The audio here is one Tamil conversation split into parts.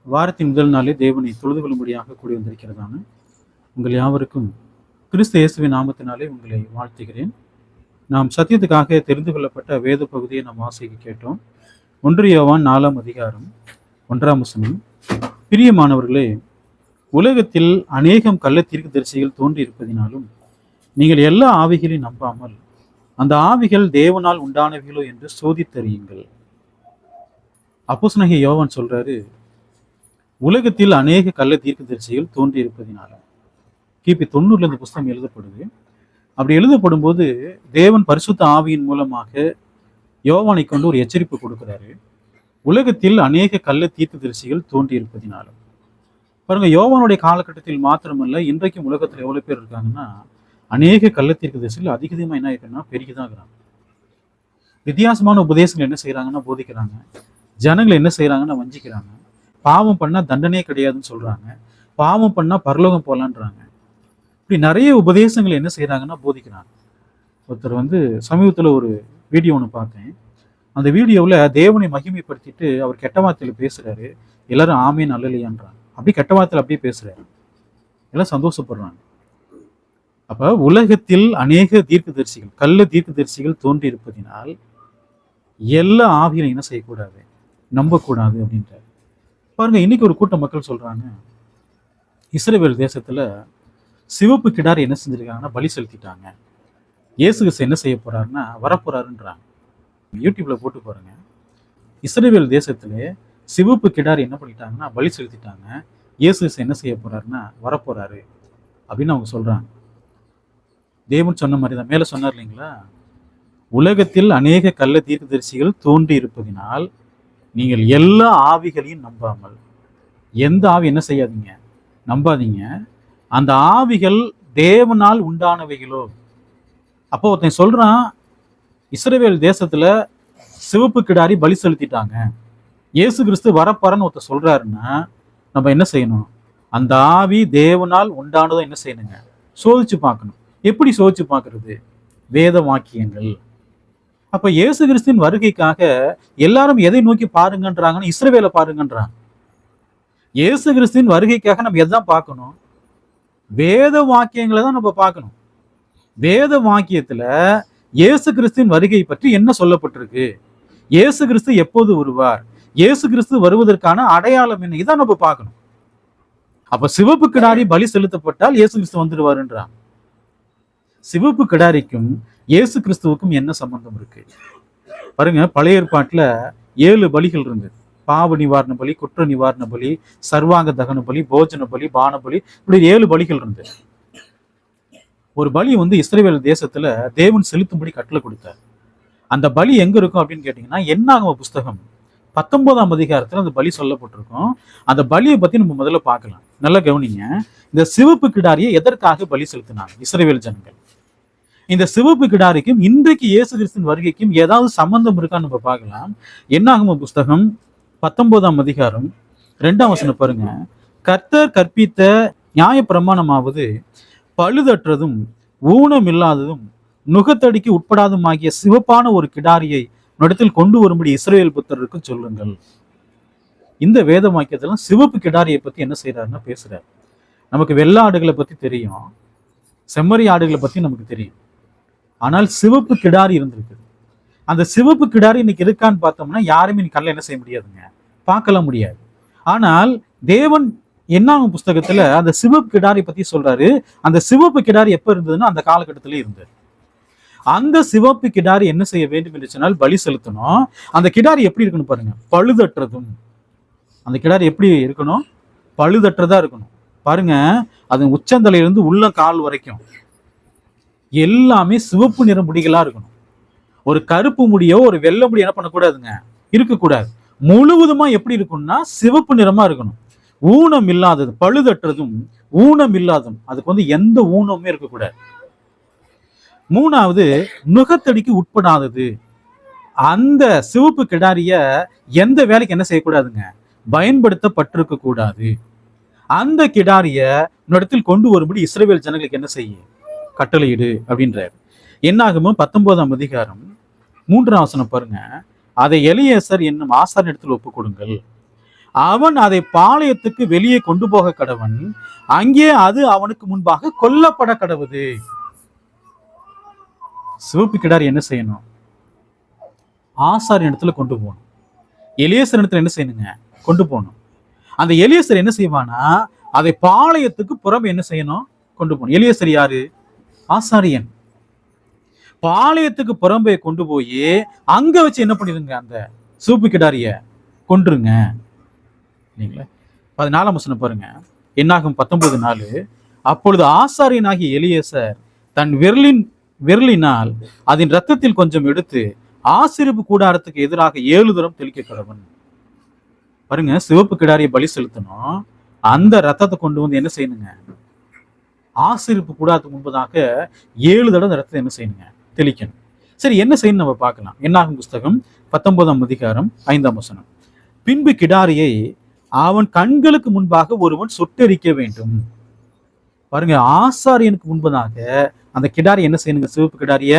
வாரத்தின் முதல் நாளே தேவனை தொழுது கொள்ளும்படியாக கூடி வந்திருக்கிறதான உங்கள் யாவருக்கும் கிறிஸ்து இயேசுவின் நாமத்தினாலே உங்களை வாழ்த்துகிறேன். நாம் சத்தியத்துக்காக தெரிந்து கொள்ளப்பட்ட வேத பகுதியை நாம் வாசிக்க கேட்டோம். 1 யோவான் 4ஆம் அதிகாரம் 1ஆம் வசனம். பிரியமானவர்களே, உலகத்தில் அநேகம் கள்ள தீர்க்கதரிசிகள் தோன்றி இருப்பதினாலும் நீங்கள் எல்லா ஆவிகளையும் நம்பாமல் அந்த ஆவிகள் தேவனால் உண்டானவைகளோ என்று சோதித்தறியுங்கள். அப்போஸ்தலனாகிய யோவான் சொல்றாரு, உலகத்தில் அநேக கள்ள தீர்க்கதரிசிகள் தோன்றி இருப்பதினால. கிபி 90 இந்த புஸ்தகம் எழுதப்படுது. அப்படி எழுதப்படும் போது தேவன் பரிசுத்த ஆவியின் மூலமாக யோவானை கொண்டு ஒரு எச்சரிப்பு கொடுக்கிறாரு. உலகத்தில் அநேக கள்ள தீர்க்கதரிசிகள் தோன்றி இருப்பதினால. பாருங்க, யோவானுடைய காலகட்டத்தில் மாத்திரமல்ல, இன்றைக்கும் உலகத்தில் எவ்வளவு பேர் இருக்காங்கன்னா, அநேக கள்ள தீர்க்கதரிசிகள் அதிகமாக என்ன இருக்குன்னா பெருகிதான் இருக்கிறாங்க. வித்தியாசமான உபதேசங்கள் என்ன செய்யறாங்கன்னா போதிக்கிறாங்க. ஜனங்களை என்ன செய்யறாங்கன்னா வஞ்சிக்கிறாங்க. பாவம் பண்ணா தண்டனையே கிடையாதுன்னு சொல்றாங்க. பாவம் பண்ணா பரலோகம் போகலான்றாங்க. இப்படி நிறைய உபதேசங்கள் என்ன செய்யறாங்கன்னா போதிக்கிறாங்க. ஒருத்தர் சமீபத்தில் ஒரு வீடியோ ஒன்று பார்த்தேன். அந்த வீடியோவில் தேவனை மகிமைப்படுத்திட்டு அவர் கெட்ட வார்த்தையில் பேசுறாரு. எல்லாரும் ஆமேன் அல்லலையான்றாங்க. அப்படி கெட்ட வார்த்தையில் அப்படியே பேசுறாரு. எல்லாம் சந்தோஷப்படுறாங்க. அப்ப உலகத்தில் அநேக தீர்க்கதரிசிகள், கள்ள தீர்க்கதரிசிகள் தோன்றி இருப்பதினால் எல்லா ஆவியும் என்ன செய்யக்கூடாது, நம்பக்கூடாது அப்படின்றார். பாருங்க, இன்னைக்கு ஒரு கூட்ட மக்கள் சொல்றாங்க, இஸ்ரவேல் தேசத்துல சிவப்பு கிடாரி என்ன செஞ்சிருக்காங்கன்னா பலி செலுத்திட்டாங்க. இயேசு கிறிஸ்து என்ன செய்ய போறாருன்னா வரப்போறாருன்றாங்க. யூடியூப்ல போட்டு பாருங்க. இஸ்ரவேல் தேசத்துல சிவப்பு கிடாரி என்ன பண்ணிட்டாங்கன்னா பலி செலுத்திட்டாங்க. இயேசு கிறிஸ்து என்ன செய்ய போறாருன்னா வரப்போறாரு அப்படின்னு அவங்க சொல்றாங்க. தேவன் சொன்ன மாதிரி தான் மேல சொன்னார் இல்லைங்களா, உலகத்தில் அநேக கள்ள தீர்க்கதரிசிகள் தோன்றி இருப்பதினால் நீங்கள் எல்லா ஆவிகளையும் நம்பாமல், எந்த ஆவி என்ன செய்யாதீங்க, நம்பாதீங்க. அந்த ஆவிகள் தேவனால் உண்டானவைகளோ. அப்போ ஒருத்தன் சொல்றான், இஸ்ரவேல் தேசத்துல சிவப்பு கிடாரி பலி செலுத்திட்டாங்க, இயேசு கிறிஸ்து வரப்போறன்னு ஒருத்தர் சொல்றாருன்னா நம்ம என்ன செய்யணும், அந்த ஆவி தேவனால் உண்டானதோ என்ன செய்யணுங்க, சோதிச்சு பார்க்கணும். எப்படி சோதிச்சு பார்க்கறது? வேத வாக்கியங்கள். அப்ப இயேசு கிறிஸ்துவின் வருகைக்காக எல்லாரும் எதை நோக்கி பாருங்கன்றாங்கன்னா இஸ்ரவேலை பாருங்கன்றாங்க. இயேசு கிறிஸ்துவின் வருகைக்காக நம்ம எதான் பார்க்கணும்? வேத வாக்கியங்களை தான் நம்ம பார்க்கணும். வேத வாக்கியத்துல இயேசு கிறிஸ்துவின் வருகை பற்றி என்ன சொல்லப்பட்டிருக்கு, இயேசு கிறிஸ்து எப்போது வருவார், இயேசு கிறிஸ்து வருவதற்கான அடையாளம் என்ன, இதான் நம்ம பார்க்கணும். அப்ப சிவப்பு கிடாரி பலி செலுத்தப்பட்டால் இயேசு கிறிஸ்து வந்துடுவாருன்றாங்க. சிவப்பு கிடாரிக்கும் இயேசு கிறிஸ்துவுக்கும் என்ன சம்பந்தம் இருக்கு பாருங்க. பழைய ஏற்பாட்டுல 7 பலிகள் இருந்தது. பாவ நிவாரண பலி, குற்ற நிவாரண பலி, சர்வாங்க தகன பலி, போஜன பலி, பான பலி, இப்படி 7 பலிகள் இருந்தது. ஒரு பலி இஸ்ரவேல் தேசத்துல தேவன் செலுத்தும்படி கட்டளை கொடுத்தார். அந்த பலி எங்க இருக்கும் அப்படின்னு கேட்டீங்கன்னா, என்னாகம புஸ்தகம் 19ஆம் அதிகாரத்துல அந்த பலி சொல்லப்பட்டிருக்கும். அந்த பலியை பத்தி நம்ம முதல்ல பார்க்கலாம். நல்லா கவனிங்க. இந்த சிவப்பு கிடாரியை எதற்காக பலி செலுத்தினாங்க இஸ்ரவேல் ஜனங்கள்? இந்த சிவப்பு கிடாரிக்கும் இன்றைக்கு இயேசு கிறிஸ்துவின் வருகைக்கும் ஏதாவது சம்பந்தம் இருக்கான்னு நம்ம பார்க்கலாம். என்னாகம புஸ்தகம் 19ஆம் அதிகாரம் 2ஆம் வசனம் பாருங்க. கர்த்தர் கற்பித்த நியாய பிரமாணமாவது பழுதற்றதும் ஊனம் இல்லாததும் நுகத்தடிக்கு உட்படாதுமாகிய சிவப்பான ஒரு கிடாரியை இடத்தில் கொண்டு வரும்படி இஸ்ரவேல் புத்தருக்கு சொல்லுங்கள். இந்த வேத வாக்கியத்துல சிவப்பு கிடாரியை பத்தி என்ன செய்யறாருன்னா பேசுறாரு. நமக்கு வெள்ளை ஆடுகளை பத்தி தெரியும், செம்மறி ஆடுகளை பத்தி நமக்கு தெரியும். ஆனால் சிவப்பு கிடாரி இருந்திருக்கு. அந்த சிவப்பு கிடாரி இன்னைக்கு இருக்கான்னு பார்த்தோம்னா யாருமே இன்னைக்கு கல்ல என்ன செய்ய முடியாதுங்க, பார்க்கலாம் முடியாது. ஆனால் தேவன் என்னாகும் புஸ்தகத்துல அந்த சிவப்பு கிடாரி பத்தி சொல்றாரு. அந்த சிவப்பு கிடாரி எப்ப இருந்ததுன்னா அந்த காலகட்டத்திலே இருந்தது. அந்த சிவப்பு கிடாரி என்ன செய்ய வேண்டும் என்று சொன்னால் பலி செலுத்தணும். அந்த கிடாரி எப்படி இருக்கணும் பாருங்க, பழுதற்றதும். அந்த கிடாரி எப்படி இருக்கணும், பழுதற்றதா இருக்கணும். பாருங்க, அது உச்சந்தலையிலிருந்து உள்ள கால் வரைக்கும் எல்லாமே சிவப்பு நிற முடிகளா இருக்கணும். ஒரு கருப்பு முடியோ ஒரு வெள்ளை முடியோ என்ன பண்ணக்கூடாதுங்க, இருக்கக்கூடாது. முழுவதுமா எப்படி இருக்கும்னா சிவப்பு நிறமா இருக்கணும். ஊனம் இல்லாதது, பழுதற்றதும் ஊனம் இல்லாததும், அதுக்கு எந்த ஊனமுமே இருக்கக்கூடாது. 3வது நுகத்தடிக்கு உட்படாதது. அந்த சிவப்பு கிடாரிய எந்த வேலைக்கு என்ன செய்யக்கூடாதுங்க, பயன்படுத்தப்பட்டிருக்க கூடாது. அந்த கிடாரிய இடத்தில் கொண்டு வரும்படி இஸ்ரவேல் ஜனங்களுக்கு என்ன செய்ய கட்டளையிடு அப்படின்றார். என்னாகமோ 19ஆம் அதிகாரம் 3ஆம் வசனம் பாருங்க. அதை எலியேசர் என்னும் ஆசாரியனிடத்தில் ஒப்புக் கொடுங்கள். அவன் அதை பாளையத்துக்கு வெளியே கொண்டு போக கடவன், அங்கே அது அவனுக்கு முன்பாக கொல்லப்பட கடவுது. சிவப்பு கிடாரி என்ன செய்யணும்? ஆசாரியன் இடத்துல கொண்டு போகணும். எலியேசர் இடத்துல என்ன செய்யணுங்க? கொண்டு போகணும். அந்த எலியேசர் என்ன செய்வானா, அதை பாளையத்துக்கு புறம் என்ன செய்யணும்? கொண்டு போகணும். எலியேசர் யாரு? ஆசாரியன். பாளையத்துக்கு புறம்பே கொண்டு போய் அங்க வச்சு என்ன பண்ணிருங்க? அந்த சிவப்பு கிடாரிய கொன்றுங்க. இல்லைங்களா? 14ஆம் வசனம் பாருங்க. என்னாகும் 19:4. அப்பொழுது ஆசாரியனாகிய எலியேசர் தன் விரலினால் அதன் ரத்தத்தில் கொஞ்சம் எடுத்து ஆசரிப்பு கூடாரத்துக்கு எதிராக 7 தரம் தெளிக்க கடவன். பாருங்க, சிவப்பு கிடாரிய பலி செலுத்தணும். அந்த ரத்தத்தை கொண்டு வந்து என்ன செய்யணுங்க? ஆசரிப்பு கூடாரத்துக்கு முன்பதாக 7 தடவை அந்த ரத்தத்தை என்ன செய்யணுங்க? தெளிக்கணும். சரி, என்ன செய்யணும் நம்ம பார்க்கலாம். என்னாகும் புஸ்தகம் 19ஆம் அதிகாரம் 5ஆம் வசனம். பின்பு கிடாரியை அவன் கண்களுக்கு முன்பாக ஒருவன் சுட்டெரிக்க வேண்டும். பாருங்க, ஆசாரியனுக்கு முன்பதாக அந்த கிடாரி என்ன செய்யணுங்க? சிவப்பு கிடாரிய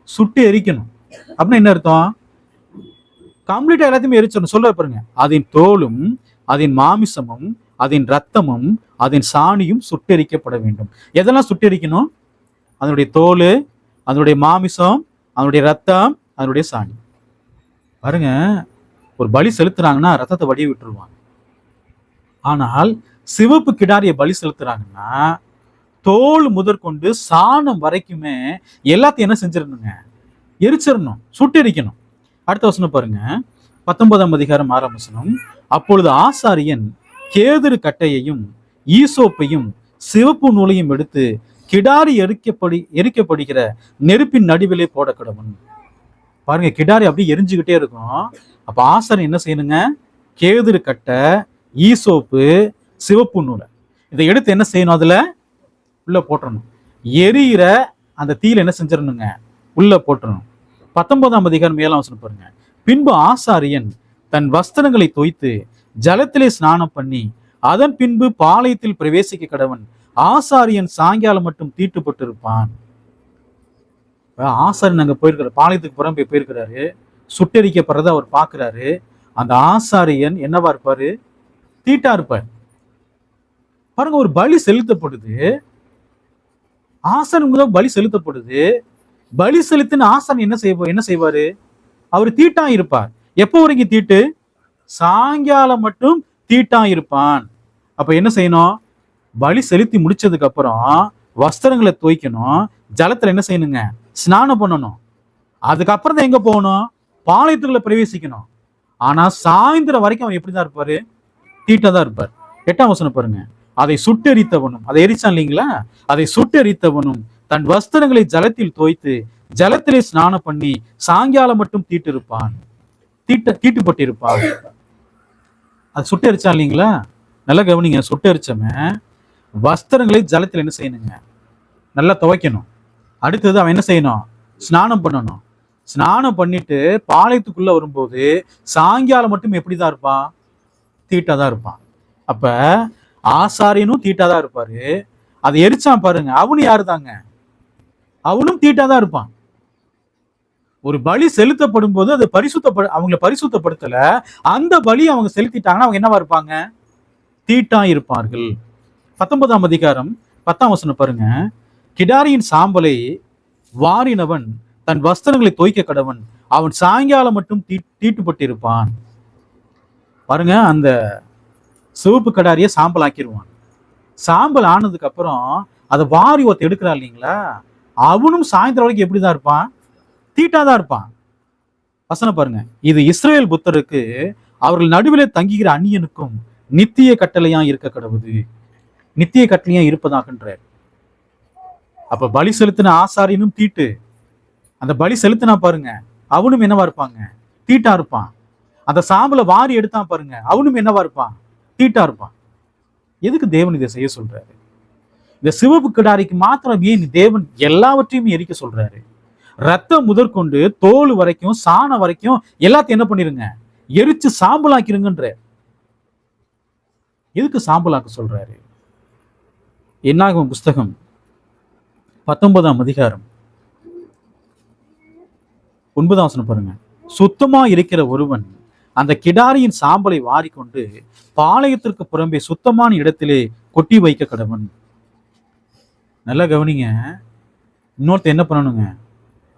சுட்டு எரிக்கணும். அப்படின்னா என்ன அர்த்தம்? கம்ப்ளீட்டா எல்லாத்தையுமே எரிச்சிடணும். சொல்ற பாருங்க, அதன் தோலும் அதன் மாமிசமும் அதன் ரத்தமும் அதன் சாணியும் சுட்டெரிக்கப்பட வேண்டும். எதெல்லாம் சுட்டெரிக்கணும்? அதனுடைய தோல், அதனுடைய மாமிசம், அதனுடைய ரத்தம், அதனுடைய சாணி. பாருங்க, ஒரு பலி செலுத்துறாங்கன்னா ரத்தத்தை வடிய விட்டுருவாங்க. ஆனால் சிவப்பு கிடாரிய பலி செலுத்துறாங்கன்னா தோல் முதற்கொண்டு சாணம் வரைக்குமே எல்லாத்தையும் என்ன செஞ்சிடணுங்க? எரிச்சிடணும், சுட்டெரிக்கணும். அடுத்த வசனம் பாருங்க, 19ஆம் அதிகாரம் 6ஆம் வசனம். அப்பொழுது ஆசாரியன் கேதுரு கட்டையையும் ஈசோப்பையும் சிவப்பு நூலையும் எடுத்து கிடாரி எரிக்கப்படுகிற நெருப்பின் நடுவிலே போட கடவன். பாருங்க, கிடாரி அப்படியே எரிஞ்சுக்கிட்டே இருக்கும். அப்ப ஆசாரியன் என்ன செய்யணுங்க? கேதுரு கட்டை, ஈசோப்பு, சிவப்பு நூலை இதை எடுத்து என்ன செய்யணும்? அதுல உள்ள போட்டுறணும். எரியிற அந்த தீயில என்ன செஞ்சிடணுங்க? உள்ள போட்டுறணும். 19ஆம் அதிகாரம் 7ஆம் வசனம் பாருங்க. பின்பு ஆசாரியன் தன் வஸ்திரங்களை தோய்த்து ஜலத்திலே ஸ்நானம் பண்ணி அதன் பின்பு பாளையத்தில் பிரவேசிக்க கடவன். ஆசாரியன் சாயங்காலம் மட்டும் தீட்டுப்பட்டு இருப்பான். ஆசாரியன் அங்க போயிருக்கிறார், பாளையத்துக்கு புறம்பே போயிருக்கிறாரு. சுட்டெரிக்கப்படுறத அவர் பார்க்கிறாரு. அந்த ஆசாரியன் என்னவா இருப்பாரு? தீட்டா இருப்பார். பாருங்க, ஒரு பலி செலுத்தப்படுது. ஆசாரியன் முதல் பலி செலுத்தப்படுது. பலி செலுத்தின ஆசாரியன் என்ன செய்வாரு? அவர் தீட்டா இருப்பார். எப்போ வரைக்கும் தீட்டு? சாயங்காலம் மட்டும் தீட்டா இருப்பான். அப்ப என்ன செய்யணும்? பலி செலுத்தி முடிச்சதுக்கு அப்புறம் வஸ்திரங்களை துவைக்கணும், ஜலத்துல என்ன செய்யணுங்க? ஸ்நானம் பண்ணணும். அதுக்கப்புறம் தான் எங்க போகணும்? பாளையத்துக்குள்ள பிரவேசிக்கணும். ஆனா சாயந்தரம் வரைக்கும் அவர் எப்படிதான் இருப்பாரு? தீட்டா தான் இருப்பார். 8ஆம் வசனம் பாருங்க. அதை சுட்டெரித்தவனும், அதை எரிச்சான் இல்லைங்களா, அதை சுட்டெரித்தவனும் தன் வஸ்திரங்களை ஜலத்தில் தோய்த்து ஜலத்திலே ஸ்நானம் பண்ணி சாயங்காலம் மட்டும் தீட்டு இருப்பான், தீட்டுப்பட்டு இருப்பான். அது சுட்டெரிச்சான் இல்லைங்களா? நல்லா கவனிங்க. சுட்டெரிச்சவன் வஸ்திரங்களை ஜலத்தில் என்ன செய்யணுங்க? நல்லா துவைக்கணும். அடுத்தது அவன் என்ன செய்யணும்? ஸ்நானம் பண்ணணும். ஸ்நானம் பண்ணிட்டு பாளையத்துக்குள்ள வரும்போது சாயங்காலம் மட்டும் எப்படிதான் இருப்பான்? தீட்டா தான் இருப்பான். அப்ப ஆசாரியனும் தீட்டா தான் இருப்பாரு. அதை எரிச்சான் பாருங்க, அவனு யாரு தாங்க? அவனும் தீட்டா தான் இருப்பான். ஒரு பலி செலுத்தப்படும் போது அது அவங்களை பரிசுத்தப்படுத்தல, அந்த பலி அவங்க செலுத்திட்டாங்கன்னா அவங்க என்னவா இருப்பாங்க? தீட்டா இருப்பார்கள். 19ஆம் அதிகாரம் 10ஆம் வசனம் பாருங்க. கிடாரியின் சாம்பலை வாரினவன் தன் வஸ்திரங்களை தோய்க்க கடவன், அவன் சாயங்காலம் மட்டும் தீட்டுப்பட்டு இருப்பான். பாருங்க, அந்த சிவப்பு கிடாரிய சாம்பல் ஆக்கிடுவான். சாம்பல் ஆனதுக்கு அப்புறம் அதை வாரி ஒருத்த எடுக்கிறா இல்லைங்களா, அவனும் சாயந்தரம் வரைக்கும் எப்படிதான் இருப்பான்? தீட்டா தான் இருப்பான். வசனம் பாருங்க. இது இஸ்ரவேல் புத்தருக்கு அவர்கள் நடுவிலே தங்குகிற அந்நியனுக்கும் நித்திய கட்டளையா இருக்க கடவுது. நித்திய கட்டளையா இருப்பதாகன்றார். அப்ப பலி செலுத்தின ஆசாரியனும் தீட்டு, அந்த பலி செலுத்தினா பாருங்க அவனும் என்னவா இருப்பாங்க? தீட்டா இருப்பான். அந்த சாம்பலை வாரி எடுத்தான் பாருங்க, அவனும் என்னவா இருப்பான்? தீட்டா இருப்பான். எதுக்கு தேவன் இதை செய்ய சொல்றாரு? இந்த சிவப்பு கிடாரிக்கு மாத்திரம் ஏன் தேவன் எல்லாவற்றையும் எரிக்க சொல்றாரு? ரத்தம் முதற்கொண்டு தோல் வரைக்கும் சாணம் வரைக்கும் எல்லாத்தையும் என்ன பண்ணிருங்க? எரிச்சு சாம்பலாக்கிருங்கன்ற. எதுக்கு சாம்பலாக்க சொல்றாரு? என்னாகும் புஸ்தகம் 19ஆம் அதிகாரம் 9ஆம் வசனம் பாருங்க. சுத்தமா இருக்கிற ஒருவன் அந்த கிடாரியின் சாம்பலை வாரிக்கொண்டு பாளையத்திற்கு புறம்பே சுத்தமான இடத்திலே கொட்டி வைக்க கடவன். நல்லா கவனிங்க. இன்னொருத்த என்ன பண்ணணுங்க,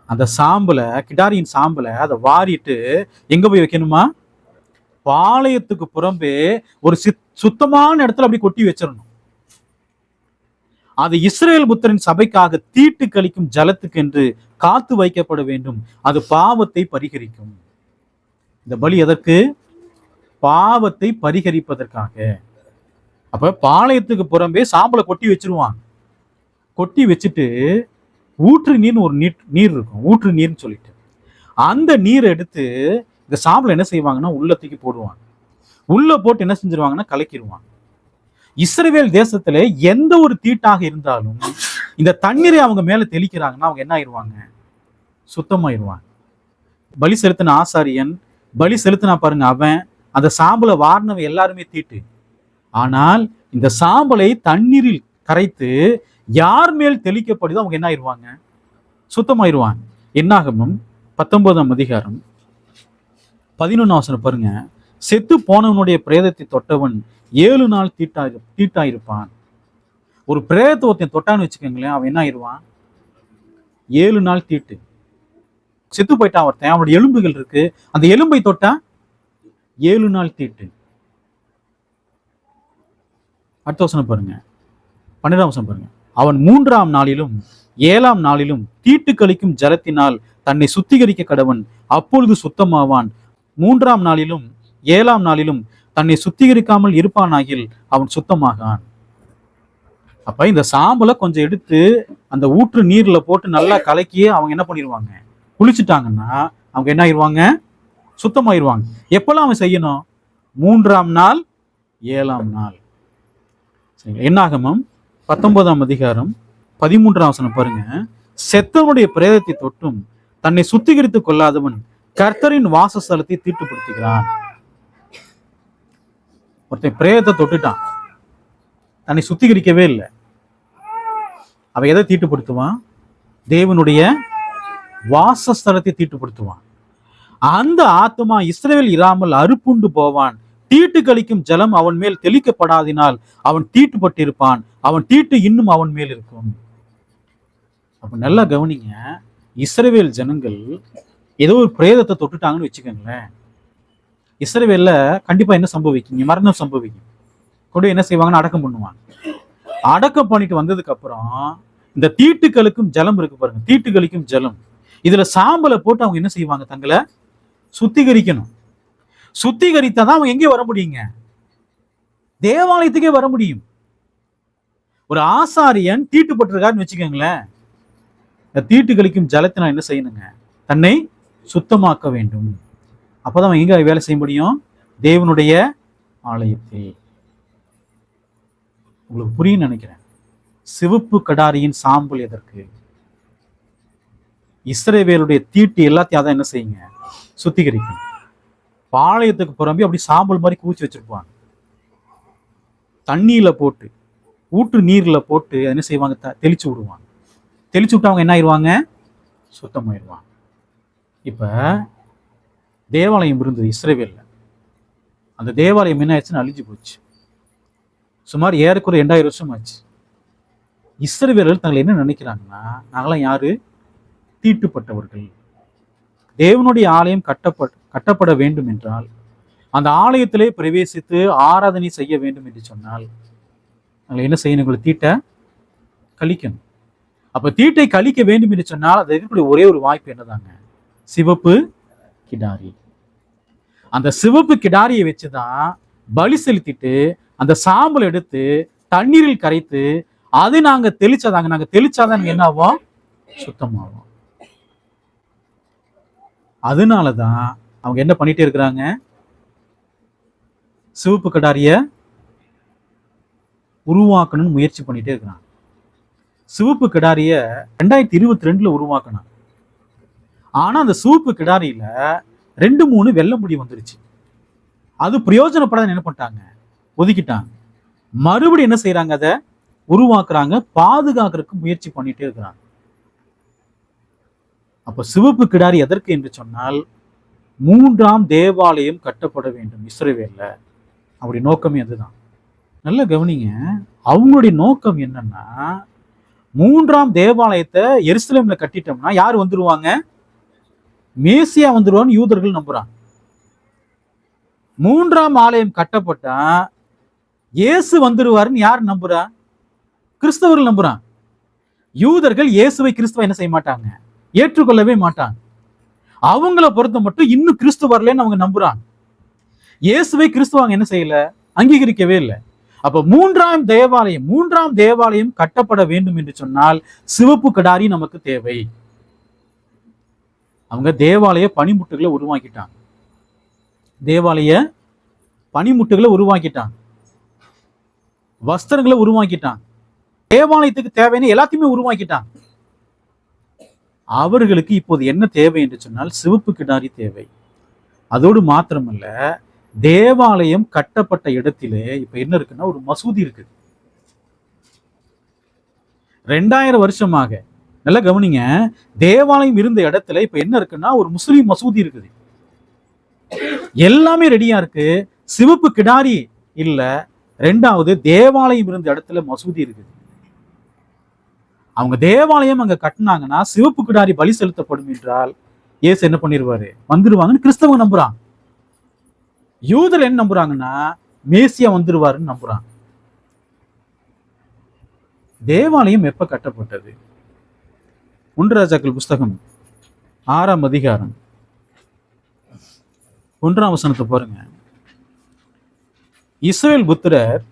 அந்த சாம்பலை, கிடாரியின் சாம்பலை அதை வாரிட்டு எங்க போய் வைக்கணுமா? பாளையத்துக்கு புறம்பே ஒரு சுத்தமான இடத்துல அப்படி கொட்டி வச்சிடணும். அது இஸ்ரேல் புத்திரன் சபைக்காக தீட்டு கழிக்கும் ஜலத்துக்கு என்று காத்து வைக்கப்பட வேண்டும். அது பாவத்தை பரிகரிக்கும். இந்த பலி எதற்கு? பாவத்தை பரிகரிப்பதற்காக. அப்ப பாளையத்துக்கு புறம்பே சாம்பலை கொட்டி வச்சிருவான். கொட்டி வச்சுட்டு ஊற்று நீர்னு ஒரு நீர் இருக்கும், ஊற்று நீர்னு சொல்லிட்டு அந்த நீரை எடுத்து இந்த சாம்பலை என்ன செய்வாங்கன்னா உள்ள தூக்கி போடுவாங்க. உள்ள போட்டு என்ன செஞ்சிருவாங்கன்னா கலக்கிடுவாங்க. இஸ்ரவேல் தேசத்துல எந்த ஒரு தீட்டாக இருந்தாலும் இந்த தண்ணீரை அவங்க மேல தெளிக்கிறாங்கன்னா அவங்க என்ன ஆயிடுவாங்க? சுத்தமாயிருவாங்க. பலி செலுத்தின ஆசாரியன், பலி செலுத்தினா பாருங்க, அவன் அந்த சாம்பலை வாரினவன் எல்லாருமே தீட்டு. ஆனால் இந்த சாம்பலை தண்ணீரில் கரைத்து யார் மேல் தெளிக்கப்படுதோ அவங்க என்ன ஆயிடுவாங்க? சுத்தமாயிருவாங்க. என்னாகமம் 19ஆம் அதிகாரம் 11 வசனம் பாருங்க. செத்து போனவனுடைய பிரேதத்தை தொட்டவன் 7 நாள் தீட்டாயிருப்பான். ஒரு பிரேதத்தை ஒருத்தன் தொட்டான்னு வச்சுக்கோங்களேன், அவன் என்ன ஆயிடுவான்? 7 நாள் தீட்டு. செத்து போயிட்டான் ஒருத்தன், அவனுடைய எலும்புகள் இருக்கு, அந்த எலும்பை தொட்டா 7 நாள் தீட்டு. அடுத்த வசனம் பாருங்க, 12ஆம் வசனம் பாருங்க. அவன் 3ஆம் நாளிலும் 7ஆம் நாளிலும் தீட்டு கழிக்கும் ஜலத்தினால் தன்னை சுத்திகரிக்க கடவன், அப்பொழுது சுத்தமாவான். 3ஆம் நாளிலும் 7ஆம் நாளிலும் தன்னை சுத்திகரிக்காமல் இருப்பானாகில் அவன் சுத்தமாகான். அப்ப இந்த சாம்பலை கொஞ்சம் எடுத்து அந்த ஊற்று நீர்ல போட்டு நல்லா கலக்கி அவங்க என்ன பண்ணிடுவாங்க? குளிச்சுட்டாங்கன்னா அவங்க என்ன ஆயிடுவாங்க? சுத்தமாயிருவாங்க. எப்பெல்லாம் அவன் செய்யணும்? 3ஆம் நாள் 7ஆம் நாள். என்னாகமம் 19ஆம் அதிகாரம் 13ஆம் வசனம் பாருங்க. செத்தவனுடைய பிரேதத்தை தொட்டும் தன்னை சுத்திகரித்துக் கொள்ளாதவன் கர்த்தரின் வாசஸ்தலத்தை தீட்டுப்படுத்துகிறான். ஒருத்தன் பிரேதத்தை தொட்டுட்டான், தன்னை சுத்திகரிக்கவே இல்லை, அவன் எதை தீட்டுப்படுத்துவான்? தேவனுடைய வாசஸ்தலத்தை தீட்டுப்படுத்துவான். அந்த ஆத்மா இஸ்ரவேல் இராமல் அறுப்புண்டு போவான். தீட்டு கழிக்கும் ஜலம் அவன் மேல் தெளிக்கப்படாதினால் அவன் தீட்டுப்பட்டிருப்பான். அவன் தீட்டு இன்னும் அவன் மேல் இருக்கும். அப்ப நல்லா கவனிங்க. இஸ்ரவேல் ஜனங்கள் ஏதோ ஒரு பிரேதத்தை தொட்டுட்டாங்கன்னு வச்சுக்கோங்களேன், இஸ்ரவேல்ல கண்டிப்பா என்ன சம்பவிக்குங்க? மரணம் சம்பவிக்கும். கொண்டு என்ன செய்வாங்கன்னா அடக்கம் பண்ணுவாங்க. அடக்கம் பண்ணிட்டு வந்ததுக்கு அப்புறம் இந்த தீட்டுகளுக்கும் ஜலம் இருக்கு பாருங்க, தீட்டுகளுக்கும் ஜலம், இதுல சாம்பலை போட்டு அவங்க என்ன செய்வாங்க? தங்களை சுத்திகரிக்கணும். சுத்திகரித்தாதான் அவங்க எங்கே வர முடியுங்க? தேவாலயத்துக்கே வர முடியும். ஒரு ஆசாரியன் தீட்டுப்பட்டிருக்காருன்னு வச்சுக்கோங்களேன், இந்த தீட்டுகளுக்கும் ஜலத்தினா என்ன செய்யணுங்க? தன்னை சுத்தமாக்க வேண்டும். அப்பதான் எங்க வேலை செய்ய முடியும்? தேவனுடைய ஆலயத்தில். உங்களுக்கு புரியும் நினைக்கிறேன். சிவப்பு கடாரியின் சாம்பல் எதற்கு? இஸ்ரவேலுடைய தீட்டு எல்லாத்தையும் அதான் என்ன செய்யுங்க? சுத்திகரிக்கும். பாளையத்துக்கு புறம்பே அப்படி சாம்பல் மாதிரி கூச்சி வச்சிருப்பாங்க. தண்ணியில போட்டு, ஊற்று நீர்ல போட்டு என்ன செய்வாங்க? தெளிச்சு விடுவாங்க. தெளிச்சு விட்டு என்ன ஆயிடுவாங்க? சுத்தமாயிருவாங்க. இப்ப தேவாலயம் இருந்தது இஸ்ரவேல்ல. அந்த தேவாலயம் என்ன ஆயிடுச்சுன்னு அழிஞ்சு போச்சு. சுமார் ஏறக்குறைய 2000 வருஷம் ஆச்சு. இஸ்ரவேலர்கள் தங்களை என்ன நினைக்கிறாங்கன்னா, நாங்களாம் யாரு? தீட்டுப்பட்டவர்கள். தேவனுடைய ஆலயம் கட்டப்பட வேண்டும் என்றால், அந்த ஆலயத்திலே பிரவேசித்து ஆராதனை செய்ய வேண்டும் என்று சொன்னால் நாங்கள் என்ன செய்யணும்? உங்களை தீட்டை கழிக்கணும். அப்ப தீட்டை கழிக்க வேண்டும் என்று சொன்னால் அது இருக்கக்கூடிய ஒரே ஒரு வாய்ப்பு என்னதாங்க? சிவப்பு கிடாரி. அந்த சிவப்பு கிடாரியை வச்சுதான் பலி செலுத்திட்டு அந்த சாம்பல் எடுத்து தண்ணீரில் கரைத்து அதை நாங்க தெளிச்சாதான் என்ன ஆகும்? சுத்தமாகும். அதனாலதான் அவங்க என்ன பண்ணிட்டே இருக்கிறாங்க? சிவப்பு கிடாரிய உருவாக்கணும்னு முயற்சி பண்ணிட்டே இருக்கிறாங்க. சிவப்பு கிடாரிய 2022 உருவாக்கணும். ஆனா அந்த சிவப்பு கிடாரியில 2-3 வெள்ளை முடி வந்துருச்சு. அது பிரயோஜனப்படாத என்ன பண்ணிட்டாங்க? ஒதுக்கிட்டாங்க. மறுபடியும் என்ன செய்யறாங்க? அதை உருவாக்குறாங்க, பாதுகாக்கிறதுக்கு முயற்சி பண்ணிட்டே இருக்கிறாங்க. அப்ப சிவப்பு கிடாரி எதற்கு என்று சொன்னால், மூன்றாம் தேவாலயம் கட்டப்பட வேண்டும் இஸ்ரவேல்ல. அப்படி நோக்கமே அதுதான். நல்ல கவனிங்க, அவங்களுடைய நோக்கம் என்னன்னா, மூன்றாம் தேவாலயத்தை எருசலேம்ல கட்டிட்டோம்னா யார் வந்துருவாங்க? மேசியா வந்துருவான்னு யூதர்கள் நம்புறாங்க. மூன்றாம் ஆலயம் கட்டப்பட்டா இயேசு வந்துருவாருன்னு யார் நம்புறா? கிறிஸ்தவர்கள் நம்புறான். யூதர்கள் இயேசுவை கிறிஸ்துவ என்ன செய்ய மாட்டாங்க? ஏற்றுக்கொள்ளவே மாட்டாங்க. அவங்கள பொறுத்த மட்டும் இன்னும் கிறிஸ்து வரலன்னு அவங்க நம்புறாங்க. இயேசுவை கிறிஸ்துவ என்ன செய்யல? அங்கீகரிக்கவே இல்லை. அப்ப மூன்றாம் தேவாலயம் கட்டப்பட வேண்டும் என்று சொன்னால் சிவப்பு கடாரி நமக்கு தேவை. அவங்க தேவாலய பனிமுட்டுகளை உருவாக்கிட்டாங்க. வஸ்திரங்களை உருவாக்கிட்டாங்க. தேவாலயத்துக்கு தேவையான எல்லாத்தையுமே உருவாக்கிட்டாங்க. அவர்களுக்கு இப்போது என்ன தேவை என்று சொன்னால் சிவப்பு கிடாரி தேவை. அதோடு மாத்திரமல்ல, தேவாலயம் கட்டப்பட்ட இடத்திலே இப்ப என்ன இருக்குன்னா ஒரு மசூதி இருக்கு. 2000 வருஷமாக, நல்லா கவனிங்க, தேவாலயம் இருந்த இடத்துல இப்ப என்ன இருக்குன்னா ஒரு முஸ்லீம் மசூதி இருக்குது. எல்லாமே ரெடியா இருக்கு. சிவப்பு கிடாரி இல்ல. ரெண்டாவது, தேவாலயம் இருந்த இடத்துல மசூதி இருக்குது. அவங்க தேவாலயம் அங்க கட்டினாங்கன்னா சிவப்பு கிடாரி பலி செலுத்தப்படும் என்றால் இயேசு என்ன பண்ணிடுவாரு? வந்துருவாங்கன்னு கிறிஸ்தவங்க நம்புறாங்க. யூதர் என்ன நம்புறாங்கன்னா மேசியா வந்துருவாருன்னு நம்புறாங்க. தேவாலயம் எப்ப கட்டப்பட்டது? 1 ராஜாக்கள் புஸ்தகம் 6ஆம் அதிகாரம் 1ஆம் வசனத்தை பாருங்க. இஸ்ரவேல் புத்திரர்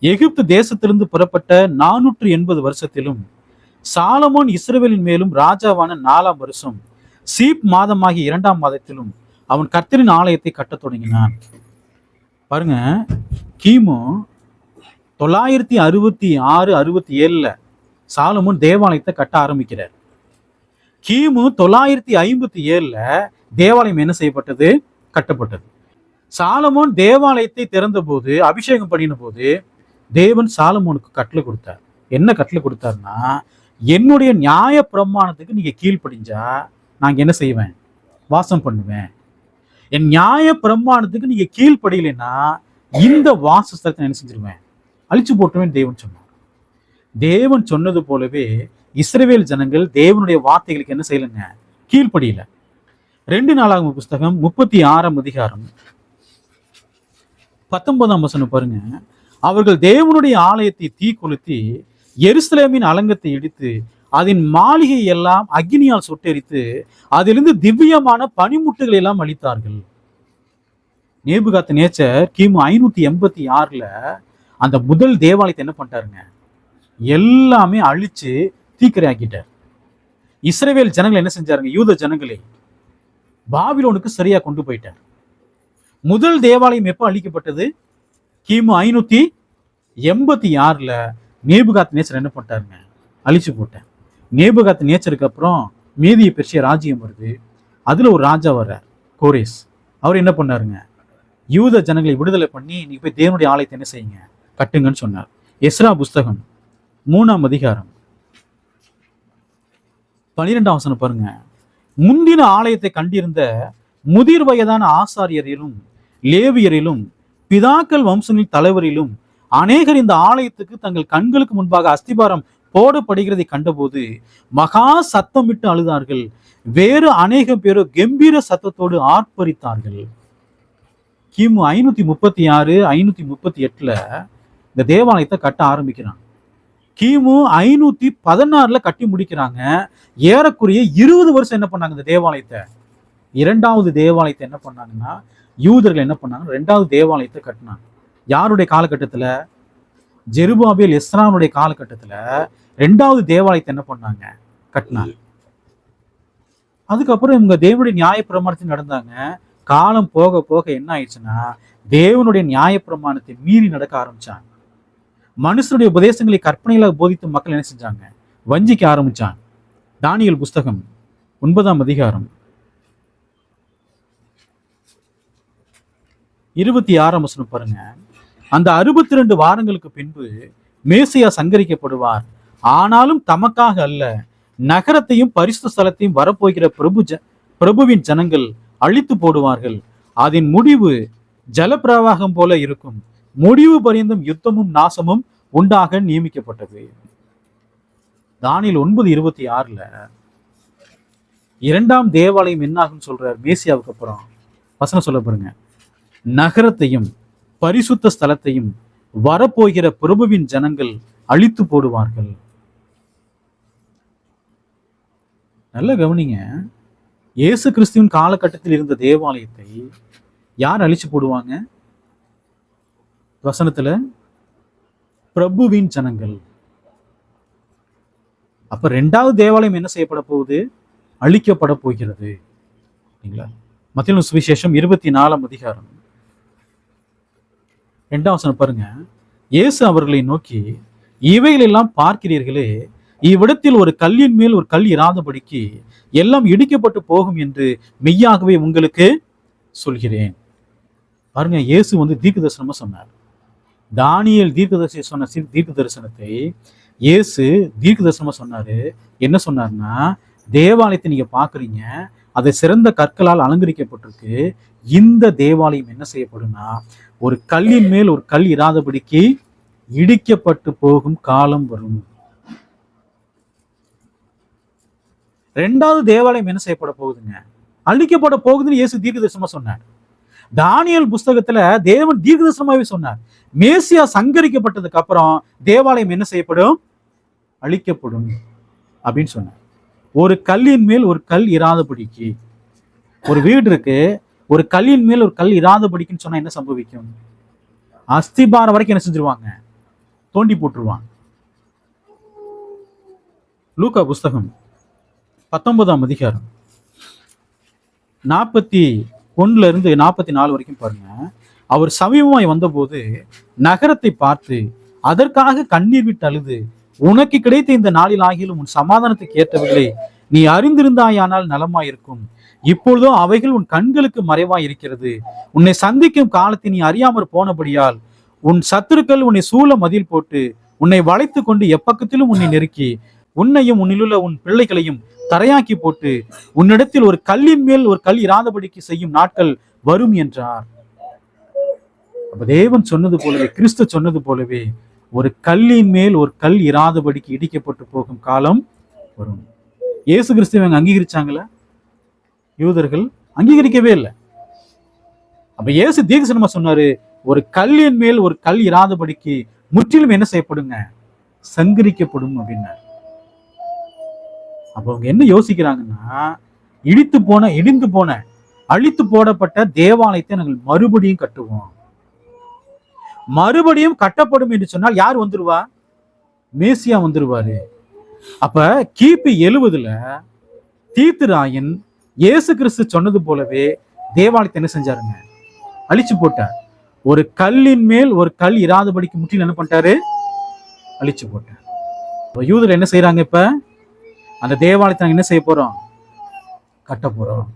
எகிப்து தேசத்திலிருந்து புறப்பட்ட 480 வருஷத்திலும் சாலமோன் இஸ்ரவேலின் மேலும் ராஜாவான 4ஆம் வருஷம் சீப் மாதமாகிய 2ஆம் மாதத்திலும் அவன் கர்த்தரின் ஆலயத்தை கட்டத் தொடங்கினான். பாருங்க, கிமு 966-67 சாலமோன் தேவாலயத்தை கட்ட ஆரம்பிக்கிறார். கிமு 957 தேவாலயம் என்ன செய்யப்பட்டது? கட்டப்பட்டது. சாலமோன் தேவாலயத்தை திறந்த போது, அபிஷேகம் பண்ணின போது தேவன் சாலமோனுக்கு கட்டளை கொடுத்தார். என்ன கட்டளை கொடுத்தாருன்னா, என்னுடைய நியாய பிரமாணத்துக்கு நீங்க கீழ்ப்படிஞ்சா நாங்க என்ன செய்வேன்? வாசம் பண்ணுவேன். என் நியாய பிரமாணத்துக்கு நீங்க கீழ்ப்படியலைன்னா இந்த வாசஸ்தலத்தை என்ன செஞ்சிருவேன்? அழிச்சு போட்டுவேன் தேவன் சொன்னார். தேவன் சொன்னது போலவே இஸ்ரவேல் ஜனங்கள் தேவனுடைய வார்த்தைகளுக்கு என்ன செய்யலைங்க? கீழ்ப்படியல. 2 நாளாகம புஸ்தகம் 36ஆம் அதிகாரம் 19ஆம் வசனம் பாருங்க. அவர்கள் தேவனுடைய ஆலயத்தை தீ கொளுத்தி எருசலேமின் அலங்கத்தை இடித்து அதன் மாளிகை எல்லாம் அக்னியால் சுட்டெரித்து அதிலிருந்து திவ்யமான பனிமுட்டுகளை எல்லாம் அளித்தார்கள். நேபுகாத்நேச்சர் கிமு 586 அந்த முதல் தேவாலயத்தை என்ன பண்ணிட்டாருங்க? எல்லாமே அழிச்சு தீக்கிரையாக்கிட்டார். இஸ்ரவேல் ஜனங்கள் என்ன செஞ்சாருங்க? யூத ஜனங்களே பாபிலோனுக்கு சரியா கொண்டு போயிட்டார். முதல் தேவாலயம் எப்ப அழிக்கப்பட்டது? கிமு 586 நேபுகாத்நேச்சர் என்ன பண்ணிட்டாருங்க? அழிச்சு போட்டார். நேபுகாத்நேச்சருக்கு அப்புறம் மேதிய பெர்சிய ராஜ்யம் வருது. அதுல ஒரு ராஜா வர்றார், கோரேஸ். அவர் என்ன பண்ணாருங்க? யூத ஜனங்களை விடுதலை பண்ணி நீங்க போய் தேவனுடைய ஆலயத்தை என்ன செய்யுங்க? கட்டுங்கன்னு சொன்னார். எஸ்ரா புஸ்தகம் 3ஆம் அதிகாரம் 12ஆம் வசனம் பாருங்க. முந்தின ஆலயத்தை கண்டிருந்த முதிர் வயதான ஆசாரியரிலும் லேவியரிலும் பிதாக்கள் வம்சங்களின் தலைவரிலும் அநேகர் இந்த ஆலயத்துக்கு தங்கள் கண்களுக்கு முன்பாக அஸ்திபாரம் போடப்படுகிறதை கண்டபோது மகா சத்தமிட்டு அழுதார்கள். வேறு அநேக பேரோ கம்பீர சத்தத்தோடு ஆர்ப்பரித்தார்கள். கிமு 536 538 இந்த தேவாலயத்தை கட்ட ஆரம்பிக்கிறாங்க. கிமு 516 கட்டி முடிக்கிறாங்க. ஏறக்குறைய 20 வருஷம் என்ன பண்ணாங்க? இந்த தேவாலயத்தை, 2வது தேவாலயத்தை என்ன பண்ணாங்கன்னா யூதர்கள் என்ன பண்ணாங்க? 2வது தேவாலயத்தை கட்டினாங்க. யாருடைய காலகட்டத்துல? ஜெருபாபேல் எஸ்ரானுடைய காலகட்டத்துல 2வது தேவாலயத்தை என்ன பண்ணாங்க? கட்டினாங்க. அதுக்கப்புறம் இவங்க தேவனுடைய நியாய பிரமாணத்தில் நடந்தாங்க. காலம் போக போக என்ன ஆயிடுச்சுன்னா தேவனுடைய நியாய பிரமாணத்தை மீறி நடக்க ஆரம்பிச்சாங்க. மனுஷனுடைய உபதேசங்களை கற்பனைகளாக போதித்து மக்கள் என்ன செஞ்சாங்க? வஞ்சிக்க ஆரம்பிச்சாங்க. தானியேல் புஸ்தகம் 9ஆம் அதிகாரம் 26ஆம் வசனம் பாருங்க. அந்த 62 வாரங்களுக்கு பின்பு மேசியா சங்கரிக்கப்படுவார். ஆனாலும் தமக்காக அல்ல, நகரத்தையும் பரிசுத்த ஸ்தலத்தையும் வரப்போகிற பிரபுவின் ஜனங்கள் அழித்து போடுவார்கள். அதன் முடிவு ஜலப்பிரவாகம் போல இருக்கும். முடிவு பரியந்தம் யுத்தமும் நாசமும் உண்டாக நியமிக்கப்பட்டது. தானியேல் 9:26 இரண்டாம் தேவாலயம் என்னாகும் சொல்றார். மேசியாவுக்கு அப்புறம் வசனம் சொல்ல பாருங்க. நகரத்தையும் பரிசுத்த ஸ்தலத்தையும் வரப்போகிற பிரபுவின் ஜனங்கள் அழித்து போடுவார்கள். நல்ல கவனிங்க. இயேசு கிறிஸ்துவின் காலகட்டத்தில் இருந்த தேவாலயத்தை யார் அழிச்சு போடுவாங்க? வசனத்துல பிரபுவின் ஜனங்கள். அப்ப இரண்டாவது தேவாலயம் என்ன செய்யப்பட போகுது? அழிக்கப்பட போகிறது. மத்தேயு சுவிசேஷம் 24 2 பாருங்க. இயேசு அவர்களை நோக்கி, இவைகளெல்லாம் பார்க்கிறீர்களே, இவ்விடத்தில் ஒரு கல்லின் மேல் ஒரு கல் இராதபடிக்கு எல்லாம் இடிக்கப்பட்டு போகும் என்று மெய்யாகவே உங்களுக்கு சொல்கிறேன். பாருங்க, இயேசு தீர்க்க தரிசனமா சொன்னார். தானியேல் தீர்க்கதரிசி சொன்ன தீர்க்க தரிசனத்தை இயேசு தீர்க்க தரிசனமா சொன்னாரு. என்ன சொன்னார்னா, தேவாலயத்தை நீங்க பாக்குறீங்க, அது சிறந்த கற்களால் அலங்கரிக்கப்பட்டிருக்கு. இந்த தேவாலயம் என்ன செய்யப்படும்னா, ஒரு கல்லின் மேல் ஒரு கல் இராதபடிக்கு இடிக்கப்பட்டு போகும் காலம் வரும். இரண்டாவது தேவாலயம் என்ன செய்யப்பட போகுதுங்க? அழிக்கப்பட போகுதுன்னு இயேசு தீர்க்க தரிசனமா சொன்னார். தானியேல் புஸ்தகத்துல தேவன் தீர்க்க தரிசனமாவே சொன்னார். மேசியா சங்கரிக்கப்பட்டதுக்கு அப்புறம் தேவாலயம் என்ன செய்யப்படும்? அழிக்கப்படும் அப்படின்னு சொன்னார். ஒரு கல்லின் மேல் ஒரு கல் இராதபடிக்கு. ஒரு வீடு இருக்கு, ஒரு கல்லின் மேல் ஒரு கல் இராதபடிக்குன்னு சொன்னா என்ன சம்பவிக்கும்? அஸ்திபாரம் வரைக்கும் என்ன செஞ்சிருவாங்க? தோண்டி போட்டுருவாங்க. லூக்கா புஸ்தகம் 19 41 44 வரைக்கும் பாருங்க. அவர் சமீபமாய் வந்தபோது நகரத்தை பார்த்து அதற்காக கண்ணீர் விட்டு அழுது, உனக்கு கிடைத்த இந்த நாளில் ஆகிலும் உன் சமாதானத்துக்கு ஏற்றவர்களை நீ அறிந்திருந்தாயானால் நலமாயிருக்கும். இப்பொழுதோ அவைகள் உன் கண்களுக்கு மறைவாய் இருக்கிறது. உன்னை சந்திக்கும் காலத்தை நீ அறியாமற் போனபடியால் உன் சத்துருக்கள் உன்னை சூழ மதில் போட்டு உன்னை வளைத்து கொண்டு எப்பக்கத்திலும் உன்னை நெருக்கி உன்னையும் உன்னிலுள்ள உன் பிள்ளைகளையும் தரையாக்கி போட்டு உன்னிடத்தில் ஒரு கல்லின் மேல் ஒரு கல் இராதபடிக்கு செய்யும் நாட்கள் வரும் என்றார். அப்ப தேவன் சொன்னது போலவே, கிறிஸ்து சொன்னது போலவே, ஒரு கல்லின் மேல் ஒரு கல் இராதபடிக்கு இடிக்கப்பட்டு போகும் காலம் வரும். இயேசு கிறிஸ்துவை அங்கீகரிச்சாங்களா? யூதர்கள் அங்கீகரிக்கவே இல்லை. அப்ப இயேசு தீர்க்கதரிசனமா சொன்னாரு, ஒரு கல்லின் மேல் ஒரு கல் இராதபடிக்கு முற்றிலும் என்ன செய்யப்படுங்க? சங்கரிக்கப்படும் அப்படின்னாரு. அப்ப அவங்க என்ன யோசிக்கிறாங்கன்னா, இடிந்து போன அழித்து போடப்பட்ட தேவாலயத்தை நாங்கள் மறுபடியும் கட்டுவோம். மறுபடியும் கட்டப்படும் என்று சொன்னால் யார் வந்துருவா? மேசியா வந்துருவாரு. அப்ப கிபி 70 தீத்துராயன் இயேசு கிறிஸ்து சொன்னது போலவே தேவாலயத்தை என்ன செஞ்சாருங்க? அழிச்சு போட்டார். ஒரு கல்லின் மேல் ஒரு கல் இராதபடிக்கு முற்றிலும் என்ன பண்ணிட்டாரு? அழிச்சு போட்டார். யூதர் என்ன செய்யறாங்க? இப்ப அந்த தேவாலயத்தை நாங்க என்ன செய்ய போறோம்? கட்ட போறோம்.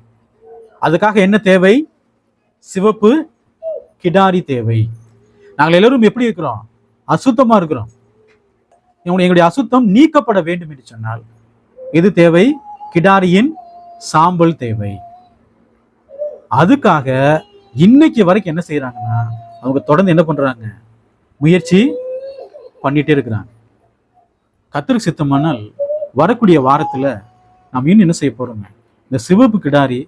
அதுக்காக என்ன தேவை? சிவப்பு கிடாரி தேவை. நாங்கள் எல்லாரும் எப்படி இருக்கிறோம்? அசுத்தமா இருக்கிறோம். எங்களுடைய அசுத்தம் நீக்கப்பட வேண்டும் என்று சொன்னால் எது தேவை? கிடாரியின் சாம்பல் தேவை. அதுக்காக இன்னைக்கு வரைக்கும் என்ன செய்யறாங்கன்னா, அவங்க தொடர்ந்து என்ன பண்றாங்க? முயற்சி பண்ணிட்டே இருக்கிறாங்க. கர்த்தருக்கு சித்தமானால் வரக்கூடிய வாரத்துல நாம் இன்னும் என்ன செய்ய போறோங்க? இந்த சிவப்பு கிடாரி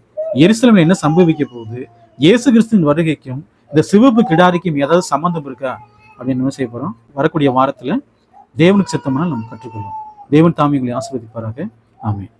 எருசலேம்ல என்ன சம்பவிக்க போகுது, இயேசு கிறிஸ்துவின் வருகைக்கும் இந்த சிவப்பு கிடாரிக்கும் ஏதாவது சம்பந்தம் இருக்கா அப்படின்னு என்ன செய்ய போறோம்? வரக்கூடிய வாரத்துல தேவனுக்கு சித்தமானால் நம்ம கற்றுக்கொள்வோம். தேவன் தாமே உங்களை ஆசீர்வதிப்பாராக. ஆமென்.